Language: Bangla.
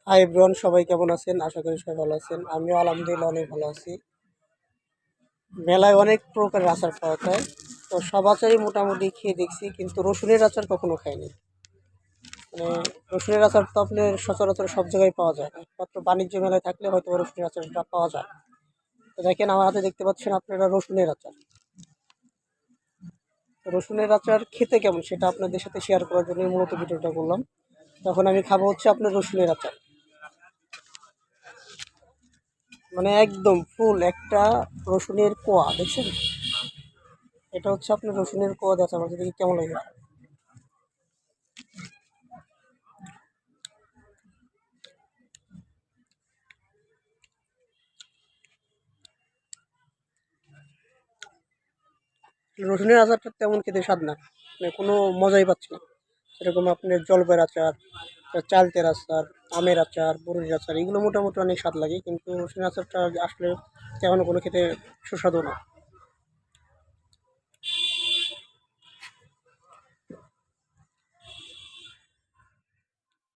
হাই এভরিওয়ান, সবাই কেমন আছেন? আশা করি সবাই ভালো আছেন। আমিও আলহামদুলিল্লাহ অনেক ভালো আছি। মেলায় অনেক প্রকারের আচার পাওয়া যায়। তো সব আচারই মোটামুটি খেয়ে দেখছি, কিন্তু রসুনের আচার কখনো খাইনি। মানে রসুনের আচার তো আপনার সচরাচর সব জায়গায় পাওয়া যায় না, একমাত্র বাণিজ্য মেলায় থাকলে হয়তো রসুনের আচারটা পাওয়া যায়। তো দেখেন, আমার হাতে দেখতে পাচ্ছেন আপনারা রসুনের আচার। তো রসুনের আচার খেতে কেমন সেটা আপনাদের সাথে শেয়ার করার জন্য মূলত ভিডিওটা করলাম। তখন আমি খাবো হচ্ছে আপনার রসুনের আচার। মানে একদম ফুল একটা রসুনের কোয়া, দেখছেন? এটা হচ্ছে আপনার রসুনের কোয়া দিয়ে আমার দেখি কেমন লাগে। রসুনের আচারটা তেমন খেতে স্বাদ না, মানে কোনো মজাই পাচ্ছি না। সেরকম আপনার জলপাইয়ের আচার, চালতের আচার, আমের আচার, বরুড়ির আচার, এগুলো মোটামুটি অনেক স্বাদ লাগে, কিন্তু রসুনের আচারটা আসলে তেমন কোনো খেতে সুস্বাদু না।